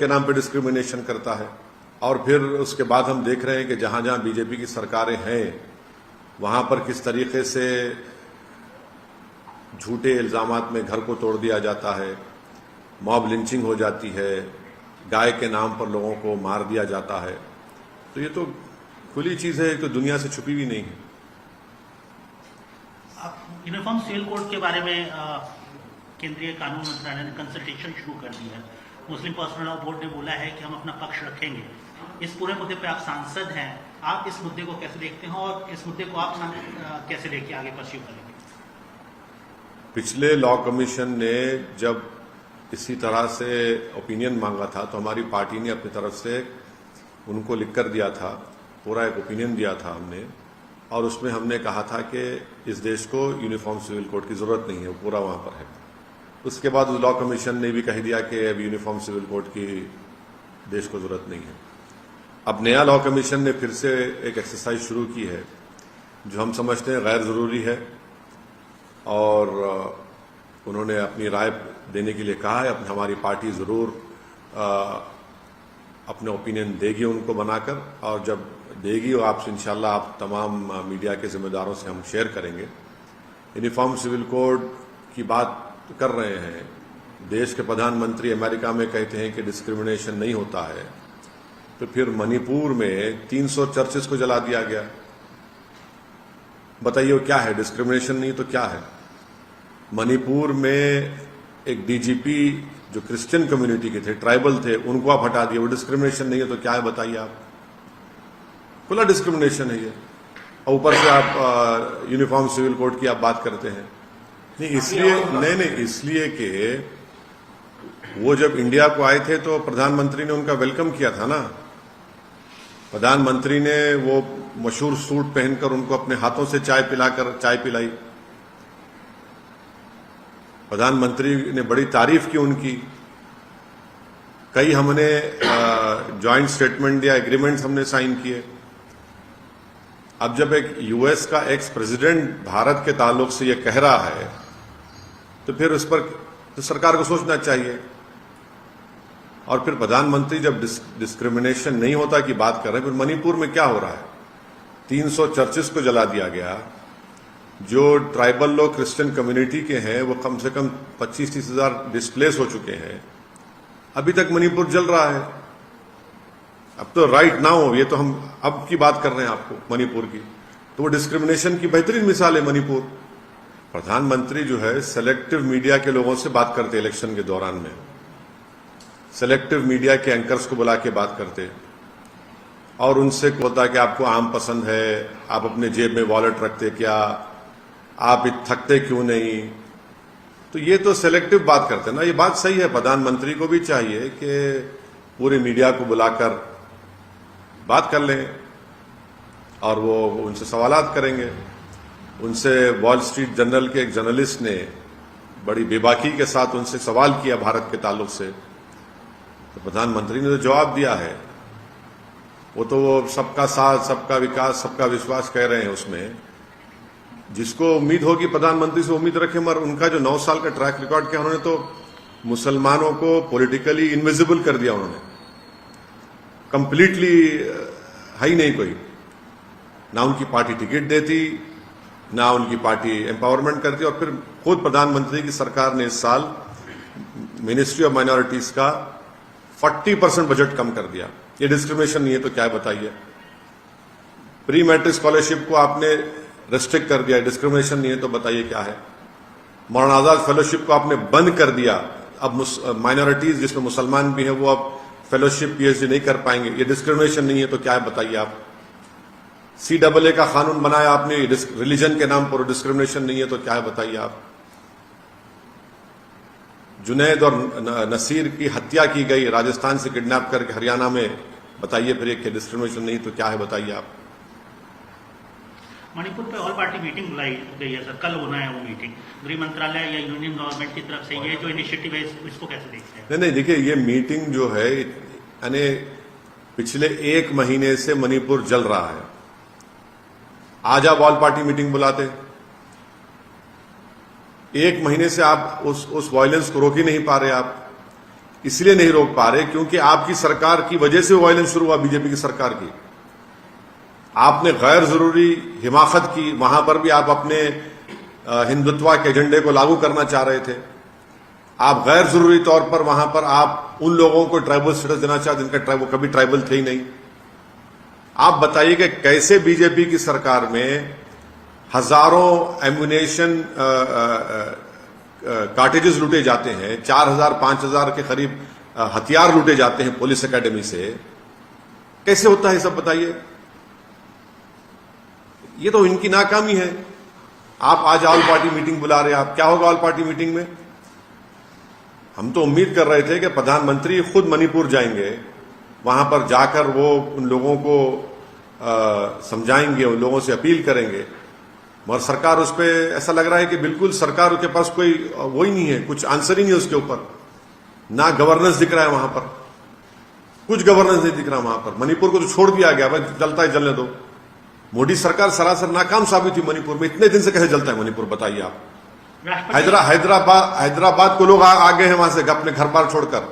के नाम पे डिस्क्रिमिनेशन करता है। और फिर उसके बाद हम देख रहे हैं कि जहां जहां बीजेपी की सरकारें हैं वहां पर किस तरीके से झूठे इल्जामात में घर को तोड़ दिया जाता है, मॉब लिंचिंग हो जाती है, गाय के नाम पर लोगों को मार दिया जाता है। तो ये तो खुली चीज है, तो दुनिया से छुपी भी नहीं है। यूनिफॉर्म सिविल कोड के बारे में केंद्रीय कानून मंत्रालय ने कंसल्टेशन शुरू कर दी है। मुस्लिम पर्सनल लॉ बोर्ड ने बोला है कि हम अपना पक्ष रखेंगे। इस पूरे मुद्दे पे आप सांसद हैं, आप इस मुद्दे को कैसे देखते हैं और इस मुद्दे को आप कैसे लेके आगे परस्यू करेंगे? पिछले लॉ कमीशन ने जब इसी तरह से ओपिनियन मांगा था तो हमारी पार्टी ने अपनी तरफ से उनको लिख कर दिया था, पूरा एक ओपिनियन दिया था हमने, और उसमें हमने कहा था कि इस देश को यूनिफॉर्म सिविल कोड की जरूरत नहीं है, वो पूरा वहां पर है। उसके बाद उस लॉ कमीशन ने भी कह दिया कि अब यूनिफॉर्म सिविल कोड की देश को जरूरत नहीं है। अब नया लॉ कमीशन ने फिर से एक एक्सरसाइज शुरू की है जो हम समझते हैं गैर जरूरी है, और उन्होंने अपनी राय देने के लिए कहा है। हमारी पार्टी जरूर अपने ओपिनियन देगी उनको बनाकर, और जब देगी वो आपसे इंशाल्लाह आप तमाम मीडिया के जिम्मेदारों से हम शेयर करेंगे। यूनिफॉर्म सिविल कोड की बात कर रहे हैं, देश के प्रधानमंत्री अमेरिका में कहते हैं कि डिस्क्रिमिनेशन नहीं होता है, तो फिर मणिपुर में 300 चर्चेस को जला दिया गया। बताइए वो क्या है? डिस्क्रिमिनेशन नहीं तो क्या है? मणिपुर में एक डीजीपी जो क्रिश्चियन कम्युनिटी के थे, ट्राइबल थे, उनको आप हटा दिए, वो डिस्क्रिमिनेशन नहीं है तो क्या है? बताइए आप। खुला डिस्क्रिमिनेशन है ये, और ऊपर से आप यूनिफॉर्म सिविल कोड की आप बात करते हैं। नहीं इसलिए कि वो जब इंडिया को आए थे तो प्रधानमंत्री ने उनका वेलकम किया था ना। प्रधानमंत्री ने वो मशहूर सूट पहनकर उनको अपने हाथों से चाय पिलाई। प्रधानमंत्री ने बड़ी तारीफ की उनकी। कई हमने जॉइंट स्टेटमेंट या एग्रीमेंट्स हमने साइन किए। अब जब एक यूएस का एक्स प्रेसिडेंट भारत के ताल्लुक से ये कह रहा है तो फिर उस पर तो सरकार को सोचना चाहिए। और फिर प्रधानमंत्री जब डिस्क्रिमिनेशन नहीं होता की बात कर रहे हैं, फिर मणिपुर में क्या हो रहा है? 300 चर्चेस को जला दिया गया। जो ट्राइबल लोग क्रिश्चियन कम्युनिटी के हैं वो कम से कम 25-30 हजार डिस्प्लेस हो चुके हैं। अभी तक मणिपुर जल रहा है। अब तो राइट नाउ, ये तो हम अब की बात कर रहे हैं आपको मणिपुर की, तो वो डिस्क्रिमिनेशन की बेहतरीन मिसाल है मणिपुर। प्रधानमंत्री जो है सेलेक्टिव मीडिया के लोगों से बात करते इलेक्शन के दौरान में, सेलेक्टिव मीडिया के एंकर्स को बुला के बात करते और उनसे बोलता कि आपको आम पसंद है, आप अपने जेब में वॉलेट रखते क्या, आप थकते क्यों नहीं। तो ये तो सेलेक्टिव बात करते ना। ये बात सही है, प्रधानमंत्री को भी चाहिए कि पूरे मीडिया को बुलाकर बात कर लें और वो उनसे सवालात करेंगे। उनसे वॉल स्ट्रीट जर्नल के एक जर्नलिस्ट ने बड़ी बेबाकी के साथ उनसे सवाल किया भारत के ताल्लुक से, तो प्रधानमंत्री ने तो जवाब दिया है। वो तो वो सबका साथ, सबका विकास, सबका विश्वास कह रहे हैं। उसमें जिसको उम्मीद होगी प्रधानमंत्री से उम्मीद रखें, मगर उनका जो 9 साल का ट्रैक रिकॉर्ड किया, उन्होंने तो मुसलमानों को पॉलिटिकली इनविजिबल कर दिया। उन्होंने कंप्लीटली है ही नहीं कोई, ना उनकी पार्टी टिकट देती, ना उनकी पार्टी एम्पावरमेंट करती। और फिर खुद प्रधानमंत्री की सरकार ने इस साल मिनिस्ट्री ऑफ माइनॉरिटीज का 40% बजट कम कर दिया। ये डिस्क्रिमिनेशन नहीं है तो क्या है? बताइए। प्री मैट्रिक स्कॉलरशिप को आपने रेस्ट्रिक्ट कर दिया, डिस्क्रिमिनेशन नहीं है तो बताइए क्या है? मौलाना आजाद फेलोशिप को आपने बंद कर दिया। अब माइनॉरिटीज जिसमें मुसलमान भी है वो अब फेलोशिप पीएचडी नहीं कर पाएंगे। ये डिस्क्रिमिनेशन नहीं है तो क्या है? बताइए आप। CAA का कानून बनाया आपने, रिलीजन के नाम पर, डिस्क्रिमिनेशन नहीं है तो क्या है? बताइए आप। जुनैद और नसीर की हत्या की गई, राजस्थान से किडनैप करके हरियाणा में, बताइए फिर एक डिस्क्रिमिनेशन नहीं तो क्या है? बताइए आप। मणिपुर पे ऑल पार्टी मीटिंग बुलाई गई है सर, कल होना है वो मीटिंग। गृह मंत्रालय या यूनियन गवर्नमेंट की तरफ से ये जो इनिशिएटिव है इसको कैसे देखते हैं? नहीं, देखिए ये मीटिंग जो है यानी पिछले 1 महीने से मणिपुर जल रहा है। आज आप ऑल पार्टी मीटिंग बुलाते, 1 महीने से आप उस वायलेंस को रोक ही नहीं पा रहे। आप इसलिए नहीं रोक पा रहे क्योंकि आपकी सरकार की वजह से वायलेंस शुरू हुआ, बीजेपी की सरकार की। आपने गैर जरूरी हिमाकत की, वहां पर भी आप अपने हिंदुत्व के एजेंडे को लागू करना चाह रहे थे। आप गैर जरूरी तौर पर वहां पर आप उन लोगों को ट्राइबल स्टेटस देना चाहते जिनका कभी ट्राइबल थे ही नहीं। आप बताइए कि कैसे बीजेपी की सरकार में हजारों एम्युनेशन कार्टेजेस लूटे जाते हैं, 4000 5000 के करीब हथियार लूटे जाते हैं पुलिस एकेडमी से, कैसे होता है सब बताइए। ये तो इनकी नाकामी है। आप आज ऑल पार्टी मीटिंग बुला रहे हैं, आप क्या होगा ऑल पार्टी मीटिंग में? हम तो उम्मीद कर रहे थे कि प्रधानमंत्री खुद मणिपुर जाएंगे, वहां पर जाकर वो उन लोगों को समझाएंगे, उन लोगों से अपील करेंगे, मगर सरकार उस पर ऐसा लग रहा है कि बिल्कुल सरकार के पास कोई वो ही नहीं है, कुछ आंसर ही नहीं है उसके ऊपर। ना गवर्नेंस दिख रहा है वहां पर, कुछ गवर्नेंस नहीं दिख रहा वहां पर। मणिपुर को तो छोड़ दिया गया, भाई जलता है जलने दो। मोदी सरकार सरासर नाकाम साबित हुई मणिपुर में। इतने दिन से कैसे जलता है मणिपुर बताइए आप? हैदराबाद को लोग आ गए हैं वहां से अपने घर बार छोड़कर।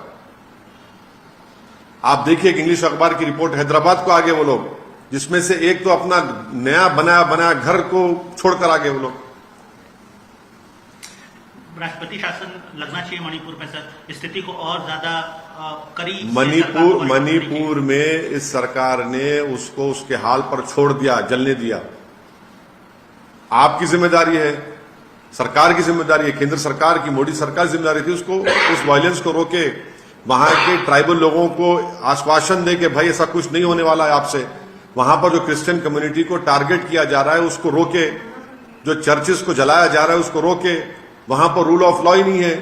आप देखिए इंग्लिश अखबार की रिपोर्ट, हैदराबाद को आगे वो लोग, जिसमें से एक तो अपना नया बनाया घर को छोड़कर आगे वो लोग। राष्ट्रपति शासन लगना चाहिए मणिपुर में सर, स्थिति को और ज्यादा करीब। मणिपुर में इस सरकार ने उसको उसके हाल पर छोड़ दिया, जलने दिया। आपकी जिम्मेदारी है, सरकार की जिम्मेदारी है, केंद्र सरकार की, मोदी सरकार की जिम्मेदारी थी उसको उस वायलेंस को रोके, वहां के ट्राइबल लोगों को आश्वासन दे कि भाई ऐसा कुछ नहीं होने वाला है आपसे। वहां पर जो क्रिश्चियन कम्युनिटी को टारगेट किया जा रहा है उसको रोके, जो चर्चेस को जलाया जा रहा है उसको रोके। वहां पर रूल ऑफ लॉ ही नहीं है,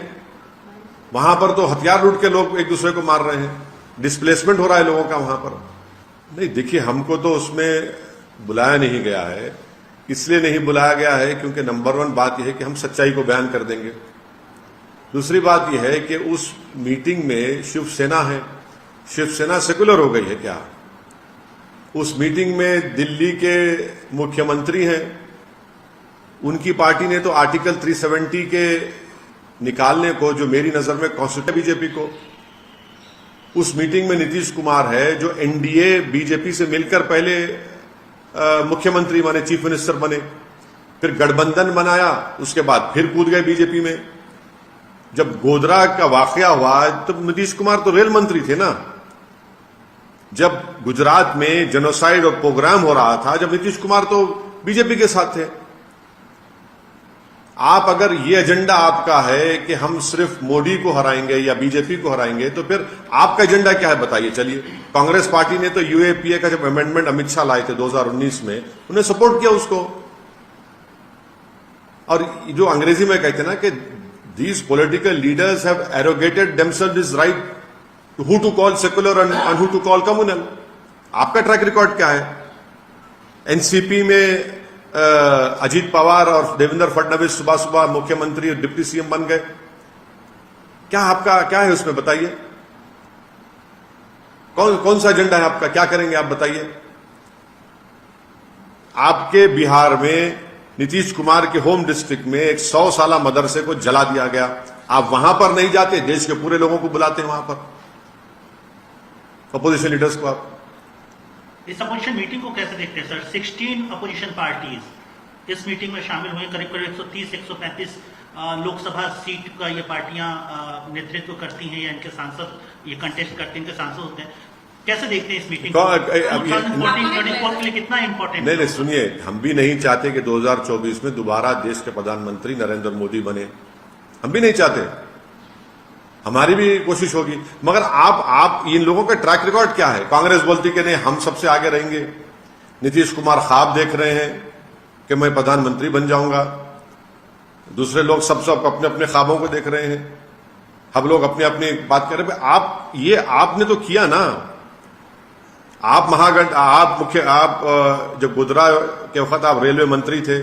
वहां पर तो हथियार लूट के लोग एक दूसरे को मार रहे हैं, डिस्प्लेसमेंट हो रहा है लोगों का वहां पर। नहीं देखिए, हमको तो उसमें बुलाया नहीं गया है। इसलिए नहीं बुलाया गया है क्योंकि नंबर 1 बात यह है कि हम सच्चाई को बयान कर देंगे। दूसरी बात यह है कि उस मीटिंग में शिवसेना है, शिवसेना सेकुलर हो गई है क्या? उस मीटिंग में दिल्ली के मुख्यमंत्री हैं, उनकी पार्टी ने तो आर्टिकल 370 के निकालने को, जो मेरी नजर में कॉन्स्टिट्यूशन बीजेपी को, उस मीटिंग में नीतीश कुमार है जो एनडीए बीजेपी से मिलकर पहले मुख्यमंत्री बने, चीफ मिनिस्टर बने, फिर गठबंधन बनाया, उसके बाद फिर कूद गए बीजेपी में। जब गोधरा का वाकया हुआ तो नीतीश कुमार तो रेल मंत्री थे ना। जब गुजरात में जेनोसाइड और प्रोग्राम हो रहा था, जब नीतीश कुमार तो बीजेपी के साथ थे। आप अगर ये एजेंडा आपका है कि हम सिर्फ मोदी को हराएंगे या बीजेपी को हराएंगे, तो फिर आपका एजेंडा क्या है बताइए। चलिए, कांग्रेस पार्टी ने तो यूएपीए का जब अमेंडमेंट अमित शाह लाए थे 2019 में, उन्हें सपोर्ट किया उसको। और जो अंग्रेजी में कहते हैं ना कि these political leaders have arrogated themselves this right to who to call secular and who to call communal। आपका ट्रैक रिकॉर्ड क्या है? एनसीपी में अजीत पवार और देवेंद्र फडणवीस सुबह सुबह मुख्यमंत्री और डिप्टी सीएम बन गए। क्या आपका क्या है उसमें बताइए? कौन सा एजेंडा है आपका? क्या करेंगे आप बताइए? आपके बिहार में नीतीश कुमार के होम डिस्ट्रिक्ट में एक 100 साला मदरसे को जला दिया गया। आप वहां पर नहीं जाते, देश के पूरे लोगों को बुलाते हैं वहां पर, अपोजिशन लीडर्स को। आप इस अपोजिशन मीटिंग को कैसे देखते हैं सर? 16 अपोजिशन पार्टीज इस मीटिंग में शामिल हुए, करीब करीब 130-135 लोकसभा सीट का ये पार्टियां नेतृत्व करती हैं या इनके सांसद ये कंटेस्ट करते हैं, इनके सांसद होते हैं। कैसे देखते हैं इस मीटिंग को? 2024 के लिए कितना इंपॉर्टेंट? नहीं, सुनिए, हम भी नहीं चाहते कि 2024 में दोबारा देश के प्रधानमंत्री नरेंद्र मोदी बने। हम भी नहीं चाहते, हमारी भी कोशिश होगी। मगर आप इन लोगों का ट्रैक रिकॉर्ड क्या है? कांग्रेस बोलती कि नहीं हम सबसे आगे रहेंगे, नीतीश कुमार ख्वाब देख रहे हैं कि मैं प्रधानमंत्री बन जाऊंगा, दूसरे लोग सब अपने अपने ख्वाबों को देख रहे हैं, हम लोग अपनी अपनी बात कर रहे हैं। आपने तो किया ना। आप जब गोधरा के वक्त आप रेलवे मंत्री थे,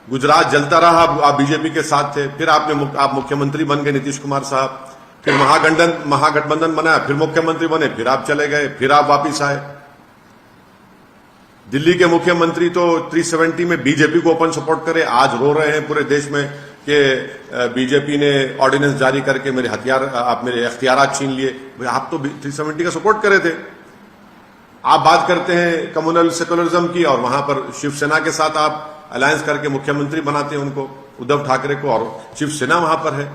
गुजरात जलता रहा, आप बीजेपी के साथ थे, फिर आप मुख्यमंत्री बन गए नीतीश कुमार साहब, फिर महागठबंधन बनाया, फिर मुख्यमंत्री बने, फिर आप चले गए, फिर आप वापिस आए। दिल्ली के मुख्यमंत्री तो 370 में बीजेपी को ओपन सपोर्ट करे, आज रो रहे हैं पूरे देश में कि बीजेपी ने ऑर्डिनेंस जारी करके मेरे हथियार, आप मेरे अख्तियारात छीन लिए। भाई आप तो 370 का सपोर्ट करे थे। आप बात करते हैं कम्युनल सेकुलरिज्म की और वहां पर शिवसेना के साथ आप अलायंस करके मुख्यमंत्री बनाते हैं उनको, उद्धव ठाकरे को, और शिवसेना वहां पर है।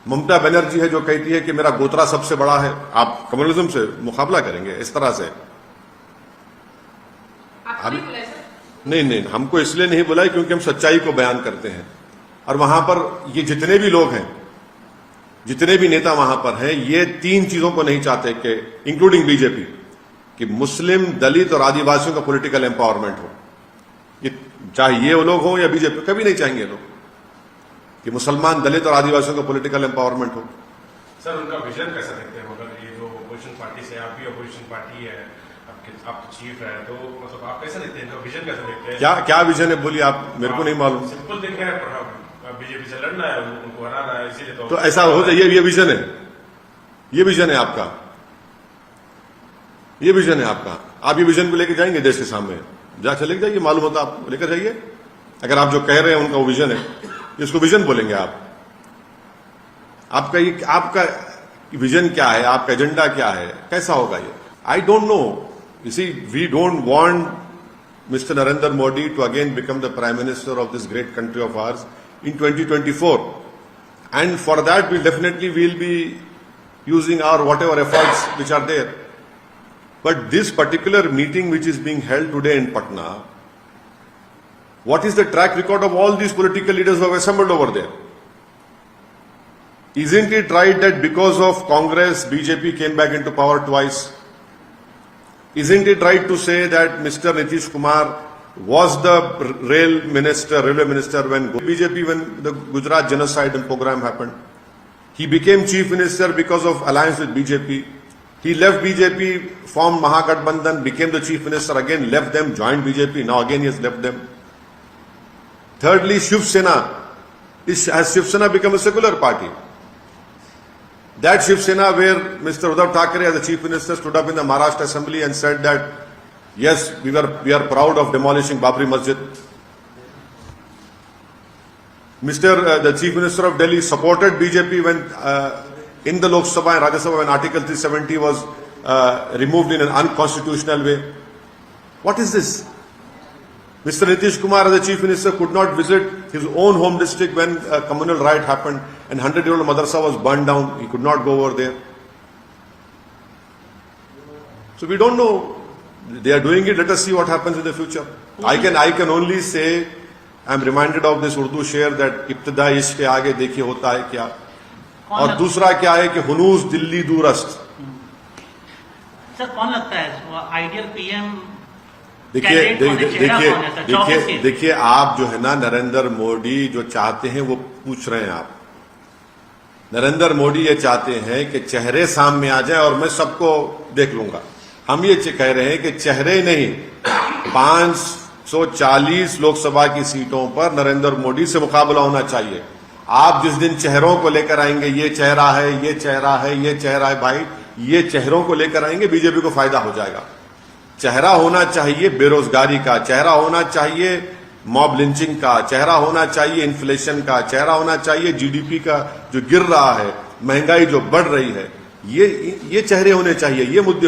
ममता बनर्जी है जो कहती है कि मेरा गोत्रा सबसे बड़ा है। आप कम्युनलिज्म से मुकाबला करेंगे इस तरह से? नहीं, हमको इसलिए नहीं बुलाए क्योंकि हम सच्चाई को बयान करते हैं। और वहां पर ये जितने भी लोग हैं, जितने भी नेता वहां पर हैं, ये तीन चीजों को नहीं चाहते कि इंक्लूडिंग बीजेपी, कि मुस्लिम, दलित और आदिवासियों का पॉलिटिकल एम्पावरमेंट हो। ये चाहे ये वो लोग हो या बीजेपी, कभी नहीं चाहेंगे लोग कि मुसलमान, दलित और आदिवासियों का पॉलिटिकल एम्पावरमेंट हो। सर, उनका विजन कैसा देखते हैं? मगर ये जो अपोजिशन पार्टी से, आप भी अपोजिशन पार्टी है, आप चीफ है, तो मतलब आप कैसे देखते हैं? इनका विजन कैसा देखते हैं? क्या विजन है बोलिए आप, मेरे को नहीं मालूम। सिंपल देखे हैं, बीजेपी से लड़ना है, उनको हराना है, इसीलिए तो ऐसा हो जाए, ये विजन है, ये विजन है आपका, ये विजन है आपका। आप ये विजन को लेकर जाएंगे देश के सामने? जा चले जाइए, मालूम होता आप लेकर जाइए। अगर आप जो कह रहे हैं उनका वो विजन है, इसको विजन बोलेंगे आप? आपका विजन क्या है, आपका एजेंडा क्या है, कैसा होगा ये? I don't know. You see, we don't want Mr. Narendra Modi to again become the Prime Minister of this great country of ours in 2024. And for that, we'll be using our whatever efforts which are there. But this particular meeting which is being held today in Patna, what is the track record of all these political leaders who have assembled over there? Isn't it right that because of Congress, BJP came back into power twice? Isn't it right to say that Mr. Nitish Kumar was the railway minister when BJP, when the Gujarat genocide program happened? He became chief minister because of alliance with BJP. He left BJP, formed Mahagathbandhan, became the chief minister, again left them, joined BJP, now again he has left them. Thirdly, Shiv Sena. Has Shiv Sena become a secular party? That Shiv Sena where Mr. Uddhav Thackeray as the chief minister stood up in the Maharashtra assembly and said that, yes, we are proud of demolishing Babri Masjid. The chief minister of Delhi supported BJP when in the Lok Sabha and Rajya Sabha when Article 370 was removed in an unconstitutional way. What is this? Mr. Nitish Kumar as the chief minister could not visit his own home district when a communal riot happened and 100-year-old madrasa was burned down. He could not go over there. So we don't know. They are doing it. Let us see what happens in the future. I can only say, I am reminded of this Urdu शेर that इब्तिदा इश्क के आगे देखिए होता है क्या, और दूसरा क्या है कि हुनूस दिल्ली दूरस्त। सर, कौन लगता है आइडियल पीएम? देखिए आप जो है ना, नरेंद्र मोदी जो चाहते हैं वो पूछ रहे हैं आप। नरेंद्र मोदी ये चाहते हैं कि चेहरे सामने आ जाए और मैं सबको देख लूंगा। हम ये कह रहे हैं कि चेहरे नहीं, 540 लोकसभा की सीटों पर नरेंद्र मोदी से मुकाबला होना चाहिए। आप जिस दिन चेहरों को लेकर आएंगे, ये चेहरा है, ये चेहरा है, ये चेहरा है, भाई ये चेहरों को लेकर आएंगे, बीजेपी को फायदा हो जाएगा। चेहरा होना चाहिए बेरोजगारी का, चेहरा होना चाहिए मॉब लिंचिंग का, चेहरा होना चाहिए इन्फ्लेशन का, चेहरा होना चाहिए जीडीपी का जो गिर रहा है, महंगाई जो बढ़ रही है, ये चेहरे होने चाहिए, ये मुद्दे